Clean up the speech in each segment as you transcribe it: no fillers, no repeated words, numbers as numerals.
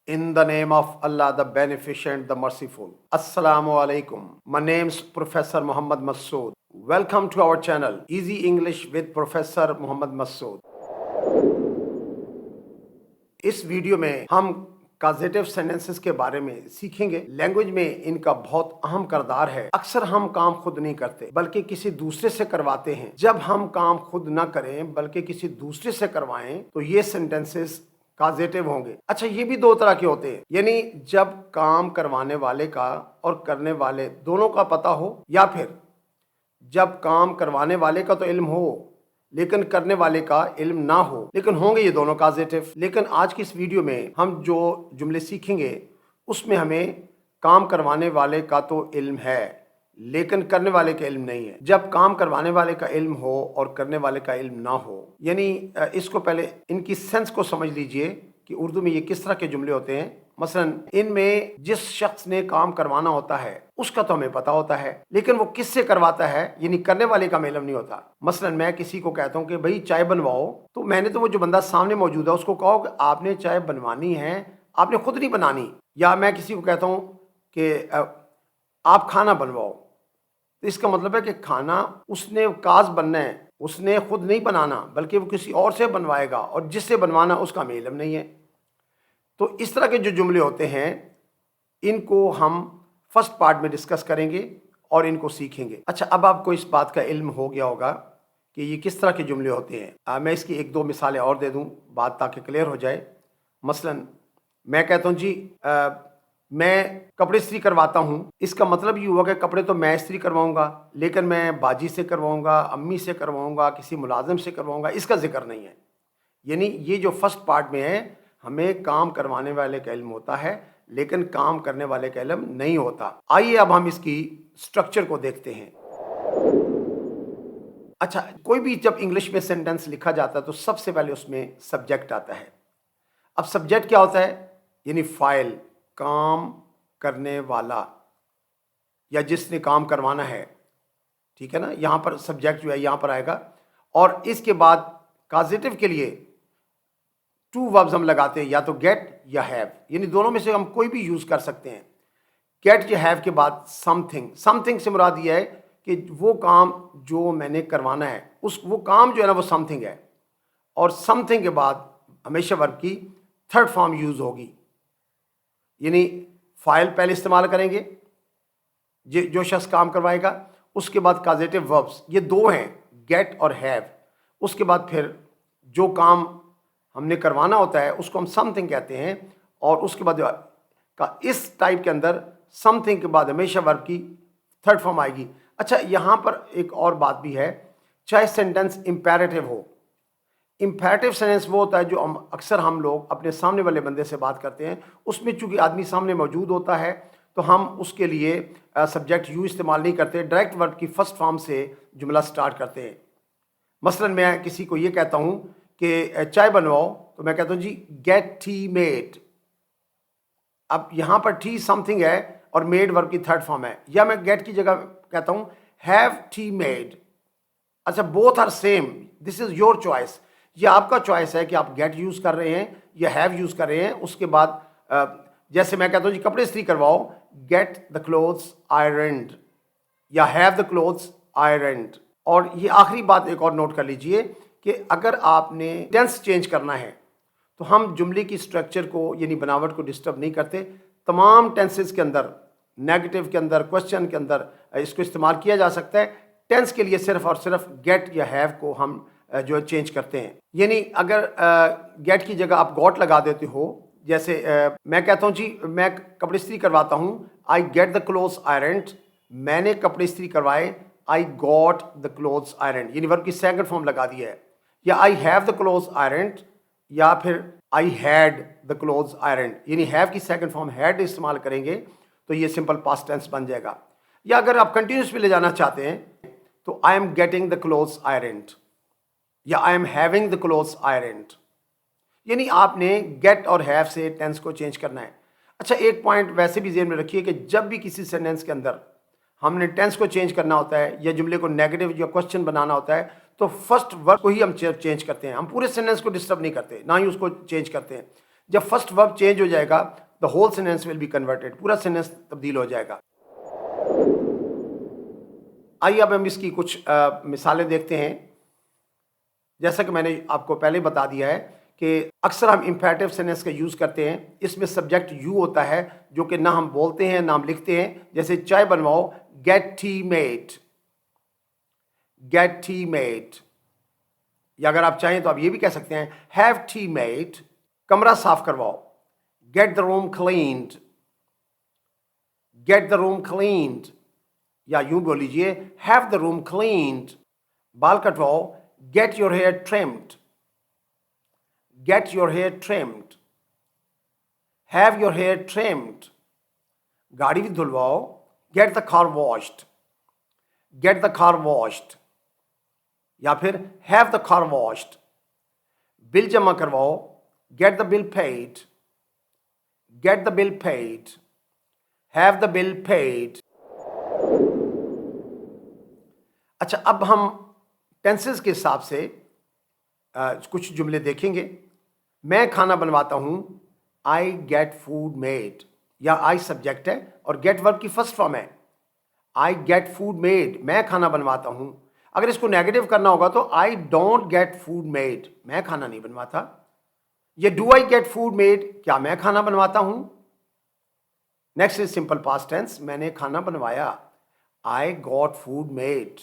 In the name of Allah, the Beneficent, the Merciful. Assalamu alaikum. My name's Professor Muhammad Masood. Welcome to our channel, Easy English with Professor Muhammad Masood. इस video में हम causative sentences के बारे में सीखेंगे। Language में इनका बहुत अहम किरदार है। अक्सर हम काम खुद नहीं करते बल्कि किसी दूसरे से करवाते हैं। जब हम काम खुद ना करें बल्कि किसी दूसरे से करवाएं तो ये सेंटेंसेस कॉजेटिव होंगे। अच्छा, ये भी दो तरह के होते हैं, यानी जब काम करवाने वाले का और करने वाले दोनों का पता हो, या फिर जब काम करवाने वाले का तो इल्म हो लेकिन करने वाले का इल्म ना हो, लेकिन होंगे ये दोनों कॉजेटिव। लेकिन आज की इस वीडियो में हम जो जुमले सीखेंगे उसमें हमें काम करवाने वाले का तो इल्म है लेकिन करने वाले का इल्म नहीं है। जब काम करवाने वाले का इल्म हो और करने वाले का इल्म ना हो, यानी इसको पहले इनकी सेंस को समझ लीजिए कि उर्दू में ये किस तरह के जुमले होते हैं। मसलन इनमें जिस शख्स ने काम करवाना होता है उसका तो हमें पता होता है, लेकिन वो किससे करवाता है यानी करने वाले का इल्म नहीं होता। मसलन मैं किसी को कहता हूँ कि भाई चाय बनवाओ, तो मैंने तो वो जो बंदा सामने मौजूद है उसको कहो कि आपने चाय बनवानी है, आपने खुद नहीं बनानी। या मैं किसी को कहता हूँ कि आप खाना बनवाओ, तो इसका मतलब है कि खाना उसने काज बनना है, उसने खुद नहीं बनाना बल्कि वो किसी और से बनवाएगा, और जिससे बनवाना उसका हमें इल्म नहीं है। तो इस तरह के जो जुमले होते हैं इनको हम फर्स्ट पार्ट में डिस्कस करेंगे और इनको सीखेंगे। अच्छा, अब आपको इस बात का इल्म हो गया होगा कि ये किस तरह के जुमले होते हैं। मैं इसकी एक दो मिसालें और दे दूं बात ताकि क्लियर हो जाए। मसलन मैं कहता हूं जी मैं कपड़े इस्त्री करवाता हूं, इसका मतलब ये हुआ कि कपड़े तो मैं इस्त्री करवाऊंगा लेकिन मैं बाजी से करवाऊंगा, अम्मी से करवाऊंगा, किसी मुलाजिम से करवाऊंगा, इसका जिक्र नहीं है। यानी ये जो फर्स्ट पार्ट में है, हमें काम करवाने वाले का इल्म होता है लेकिन काम करने वाले का इल्म नहीं होता। आइए अब हम इसकी स्ट्रक्चर को देखते हैं। अच्छा, कोई भी जब इंग्लिश में सेंटेंस लिखा जाता है तो सबसे पहले उसमें सब्जेक्ट आता है। अब सब्जेक्ट क्या होता है? यानी फाइल, काम करने वाला या जिसने काम करवाना है, ठीक है ना। यहाँ पर सब्जेक्ट जो है यहाँ पर आएगा, और इसके बाद कॉजेटिव के लिए टू वर्ब्स हम लगाते हैं, या तो गेट या हैव, यानी दोनों में से हम कोई भी यूज कर सकते हैं। गेट या हैव के बाद समथिंग। समथिंग से मुराद ये है कि वो काम जो मैंने करवाना है वो काम जो है ना वो समथिंग है, और समथिंग के बाद हमेशा वर्ब की थर्ड फॉर्म यूज होगी, यानी फाइल पहले इस्तेमाल करेंगे जो शख्स काम करवाएगा, उसके बाद कॉजेटिव वर्ब्स, ये दो हैं गेट और हैव। उसके बाद फिर जो काम हमने करवाना होता है उसको हम समथिंग कहते हैं, और उसके बाद का इस टाइप के अंदर समथिंग के बाद हमेशा वर्ब की थर्ड फॉर्म आएगी। अच्छा, यहाँ पर एक और बात भी है, चाहे सेंटेंस इंपेरेटिव हो। इंपेरेटिव सेंटेंस वो होता है जो अक्सर हम लोग अपने सामने वाले बंदे से बात करते हैं, उसमें चूंकि आदमी सामने मौजूद होता है तो हम उसके लिए सब्जेक्ट यू इस्तेमाल नहीं करते, डायरेक्ट वर्ब की फर्स्ट फॉर्म से जुमला स्टार्ट करते हैं। मसलन मैं किसी को ये कहता हूँ कि चाय बनवाओ, तो मैं कहता हूँ जी गेट टी मेड। अब यहाँ पर टी समथिंग है और मेड वर्ब की थर्ड फॉर्म है, या मैं गेट की जगह कहता हूँ हैव टी मेड। अच्छा, both are same, this is your choice. ये आपका चॉइस है कि आप गेट यूज कर रहे हैं या हैव यूज कर रहे हैं। उसके बाद जैसे मैं कहता हूँ जी कपड़े इस्त्री करवाओ, गेट द क्लोथ्स आयरन्ड या हैव द क्लोथ्स आयरन्ड। और ये आखिरी बात एक और नोट कर लीजिए कि अगर आपने टेंस चेंज करना है तो हम जुमले की स्ट्रक्चर को यानी बनावट को डिस्टर्ब नहीं करते। तमाम टेंसेस के अंदर, नेगेटिव के अंदर, क्वेश्चन के अंदर इसको इस्तेमाल किया जा सकता है। टेंस के लिए सिर्फ और सिर्फ गेट या हैव को हम जो चेंज करते हैं। यानी अगर गेट की जगह आप गॉट लगा देते हो, जैसे मैं कहता हूँ जी मैं कपड़े इस्त्री करवाता हूँ, I get the clothes ironed, मैंने कपड़े इस्त्री करवाए, I got the clothes ironed, यानी वर्ब की सेकंड फॉर्म लगा दी है। या I have the clothes ironed, या फिर I had the clothes ironed, यानी हैव की सेकंड फॉर्म हैड इस्तेमाल करेंगे तो ये सिंपल पास्ट टेंस बन जाएगा। या अगर आप कंटिन्यूस पे ले जाना चाहते हैं तो I am getting the clothes ironed या I am having the clothes ironed, यानी आपने गेट और हैव से टेंस को चेंज करना है। अच्छा, एक पॉइंट वैसे भी ज़हन में रखिए कि जब भी किसी सेंटेंस के अंदर हमने टेंस को चेंज करना होता है या जुमले को नेगेटिव या क्वेश्चन बनाना होता है तो फर्स्ट वर्ब को ही हम चेंज करते हैं, हम पूरे सेंटेंस को डिस्टर्ब नहीं करते, ना ही उसको चेंज करते हैं। जब फर्स्ट वर्ब चेंज हो जाएगा the whole sentence will be converted, पूरा सेंटेंस तब्दील हो जाएगा। आइए अब हम इसकी कुछ मिसालें देखते हैं। जैसा कि मैंने आपको पहले बता दिया है कि अक्सर हम इम्पेरेटिव सेंटेंस का यूज़ करते हैं, इसमें सब्जेक्ट यू होता है जो कि ना हम बोलते हैं ना हम लिखते हैं। जैसे चाय बनवाओ, get tea made, get tea made. या अगर आप चाहें तो आप ये भी कह सकते हैं हैव टी मेड। कमरा साफ करवाओ, get the room cleaned, get the room cleaned. या यूं बोल लीजिए हैव द रूम क्लीन्ड। बाल कटवाओ, get your hair trimmed, get your hair trimmed, have your hair trimmed. गाड़ी भी धुलवाओ, get the car washed, get the car washed. या फिर have the car washed. Bill जमा करवाओ, get the bill paid, get the bill paid, have the bill paid. अच्छा, अब हम टेंसेस के हिसाब से कुछ जुमले देखेंगे। मैं खाना बनवाता हूं, आई गेट फूड मेड। या आई सब्जेक्ट है और गेट वर्ब की फर्स्ट फॉर्म है। आई गेट फूड मेड, मैं खाना बनवाता हूं। अगर इसको नेगेटिव करना होगा तो I don't get food made, मैं खाना नहीं बनवाता। ये do I get food made, क्या मैं खाना बनवाता हूं। Next is simple past tense, मैंने खाना बनवाया, आई गॉट फूड मेड।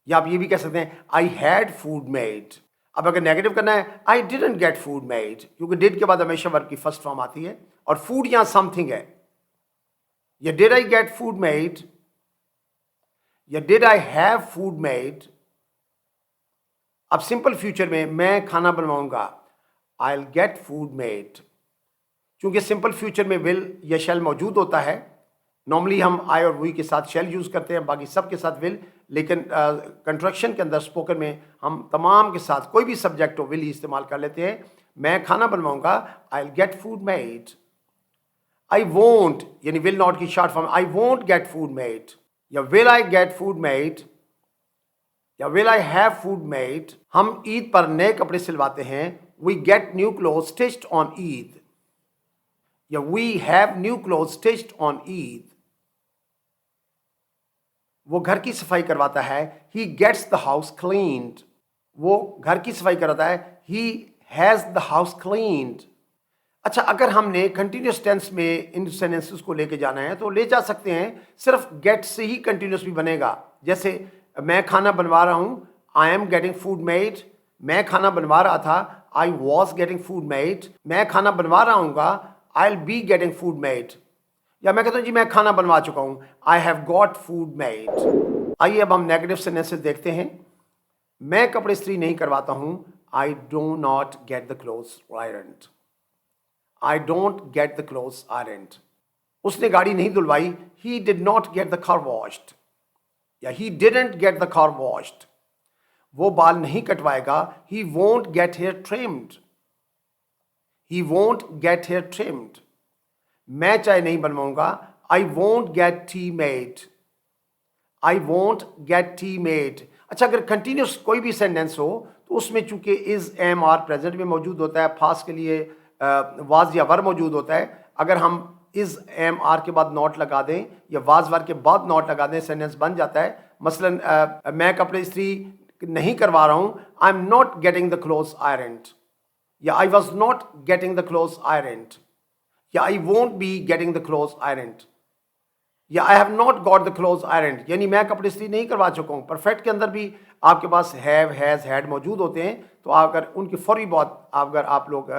या आप ये भी कह सकते हैं आई हैड फूड मेड। अब अगर नेगेटिव करना है, I didn't get food made, क्योंकि डिड के बाद हमेशा वर्ब की फर्स्ट फॉर्म आती है और फूड यहां समथिंग है। या did I get food made, या did I have food made. अब सिंपल फ्यूचर में मैं खाना बनवाऊंगा, I will get food made. क्योंकि सिंपल फ्यूचर में विल या शैल मौजूद होता है। नॉर्मली हम आई और वी के साथ शैल यूज करते हैं, बाकी सब के साथ विल, लेकिन कंट्रैक्शन के अंदर स्पोकन में हम तमाम के साथ कोई भी सब्जेक्ट हो विल ही इस्तेमाल कर लेते हैं। मैं खाना बनवाऊंगा, I will get food made. I won't यानी विल नॉट की short form, I won't get food made. या will I get food made, या will I have food made. हम ईद पर नए कपड़े सिलवाते हैं, we get new clothes stitched on Eid. या we have new clothes stitched on Eid. वो घर की सफाई करवाता है, he gets the house cleaned. वो घर की सफाई करवाता है, he has the house cleaned. अच्छा, अगर हमने कंटिन्यूस टेंस में इन सेंटेंसेस को लेके जाना है तो ले जा सकते हैं, सिर्फ गेट से ही कंटिन्यूस भी बनेगा। जैसे मैं खाना बनवा रहा हूं, I am getting food made. मैं खाना बनवा रहा था, I was getting food made. मैं खाना बनवा रहा हूँगा, I will be getting food made. या मैं कहता हूँ जी मैं खाना बनवा चुका हूँ, I have got food made. आइए अब हम नेगेटिव सेंटेंसेस देखते हैं। मैं कपड़े इस्त्री नहीं करवाता हूँ, I do not get the clothes ironed. I don't get the clothes ironed. उसने गाड़ी नहीं धुलवाई, he did not get the car washed. या he didn't get the car washed. वो बाल नहीं कटवाएगा, he won't get hair trimmed. He won't get hair trimmed. मैं चाय नहीं बनवाऊंगा, I won't get tea made. I won't get tea made. अच्छा, अगर कंटिन्यूस कोई भी सेंटेंस हो तो उसमें चूंकि इज एम आर प्रेजेंट में मौजूद होता है, फास के लिए वाज या वर मौजूद होता है। अगर हम इज एम आर के बाद नॉट लगा दें या वाज वर के बाद नॉट लगा दें, सेंटेंस बन जाता है। मसलन मैं कपड़े इस्त्री नहीं करवा रहा हूं, I am not getting the clothes ironed. या I was not getting the clothes ironed. या I won't be getting the clothes ironed. या I have not got the clothes ironed, यानी मैं कपड़े इस्त्री नहीं करवा चुका हूँ। परफेक्ट के अंदर भी आपके पास हैव, हैज, हैड मौजूद होते हैं, तो अगर उनकी फौरी बात अगर आप लोग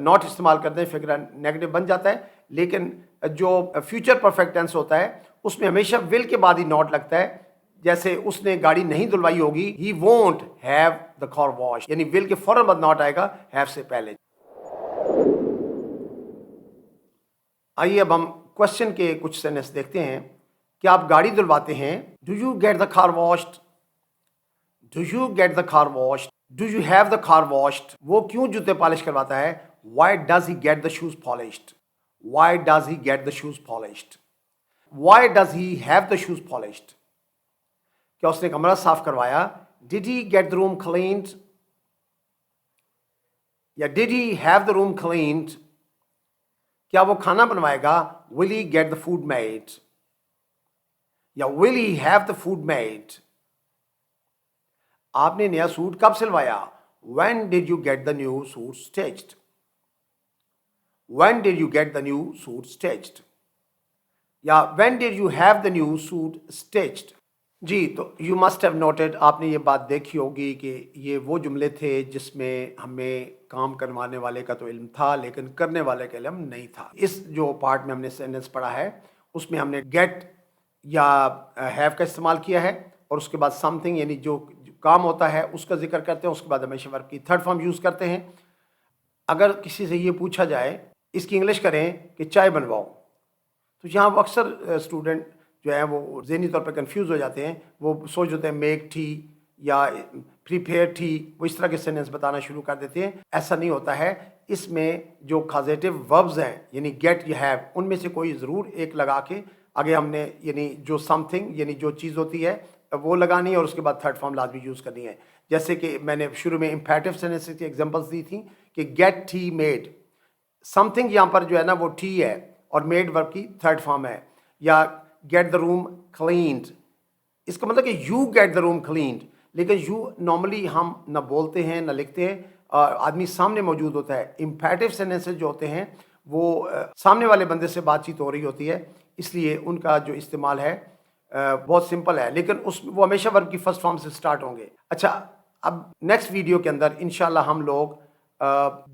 नॉट इस्तेमाल करते हैं फिर नेगेटिव बन जाता है। लेकिन जो फ्यूचर परफेक्ट टेंस होता है उसमें हमेशा विल के बाद ही नॉट लगता है। जैसे उसने गाड़ी नहीं धुलवाई होगी, he won't have the car wash, यानी विल के फौरन बाद नॉट आएगा हैव से पहले। आइए अब हम क्वेश्चन के कुछ सेंटेंस देखते हैं। क्या आप गाड़ी धुलवाते हैं? Do you get the car washed? Do you get the car washed? Do you have the car washed? वो क्यों जूते पॉलिश करवाता है? Why does he get the shoes polished? Why does he get the shoes polished? Why does he have the shoes polished? क्या उसने कमरा साफ करवाया? Did he gate the room cleaned? یا did he have the room cleaned, کیا وہ کھانا بنوائے گا, will he get the food made, یا will he have the food made. آپ نے نیا سوٹ کب سلوایا, when did you get the new suit stitched, when did you get the new suit stitched, یا when did you have the new suit stitched. جی تو you must have noted, آپ نے یہ بات دیکھی ہوگی کہ یہ وہ جملے تھے جس میں ہمیں کام کروانے والے کا تو علم تھا لیکن کرنے والے کا علم نہیں تھا. اس جو پارٹ میں ہم نے سینٹنس پڑھا ہے اس میں ہم نے گیٹ یا ہیو کا استعمال کیا ہے, اور اس کے بعد سم تھنگ یعنی جو کام ہوتا ہے اس کا ذکر کرتے ہیں, اس کے بعد ہمیشہ ورب کی تھرڈ فارم یوز کرتے ہیں. اگر کسی سے یہ پوچھا جائے اس کی انگلش کریں کہ چائے بنواؤ, تو یہاں وہ اکثر اسٹوڈنٹ جو ہیں وہ ذہنی طور پہ کنفیوز ہو جاتے ہیں, وہ سوچ ہوتے ہیں میک ٹی یا پریپیئر ٹی, وہ اس طرح کے سینٹنس بتانا شروع کر دیتے ہیں. ایسا نہیں ہوتا ہے. اس میں جو کازیٹیو وربز ہیں یعنی گیٹ یا ہیو, ان میں سے کوئی ضرور ایک لگا کے آگے ہم نے یعنی جو سم تھنگ یعنی جو چیز ہوتی ہے وہ لگانی ہے, اور اس کے بعد تھرڈ فارم لازمی یوز کرنی ہے. جیسے کہ میں نے شروع میں امپیریٹو سینٹنس کی ایگزامپلس دی تھیں کہ get tea made, something یہاں پر جو ہے نا وہ ٹی ہے اور میڈ ورب کی تھرڈ فارم ہے. یا گیٹ دا روم کلینڈ, اس کا مطلب کہ you get the room cleaned, لیکن یو نارملی ہم نہ بولتے ہیں نہ لکھتے ہیں, آدمی سامنے موجود ہوتا ہے. امپیریٹو سینٹنسز جو ہوتے ہیں وہ سامنے والے بندے سے بات چیت ہو رہی ہوتی ہے, اس لیے ان کا جو استعمال ہے بہت سمپل ہے, لیکن وہ ہمیشہ ورب کی فرسٹ فارم سے سٹارٹ ہوں گے. اچھا, اب نیکسٹ ویڈیو کے اندر انشاءاللہ ہم لوگ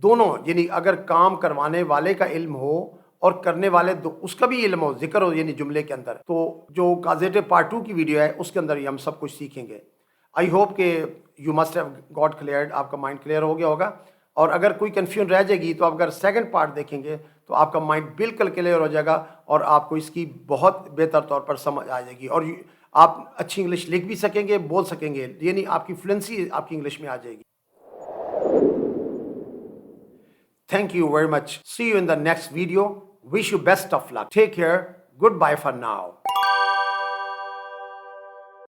دونوں یعنی اگر کام کروانے والے کا علم ہو اور کرنے والے اس کا بھی علم ہو, ذکر ہو یعنی جملے کے اندر, تو جو کازیٹو پارٹ 2 کی ویڈیو ہے اس کے اندر یہ ہم سب کچھ سیکھیں گے. آئی ہوپ کہ you must have got cleared, آپ کا مائنڈ کلیئر ہو گیا ہوگا. اور اگر کوئی کنفیوژن رہ جائے گی تو آپ اگر سیکنڈ پارٹ دیکھیں گے تو آپ کا مائنڈ بالکل کلیئر ہو جائے گا اور آپ کو اس کی بہت بہتر طور پر سمجھ آ جائے گی, اور آپ اچھی انگلش لکھ بھی سکیں گے, بول سکیں گے, یعنی آپ کی فلوئنسی آپ کی انگلش میں آ جائے گی. Thank you very much. See you in the next video. Wish you best of luck. Take care. Goodbye for now.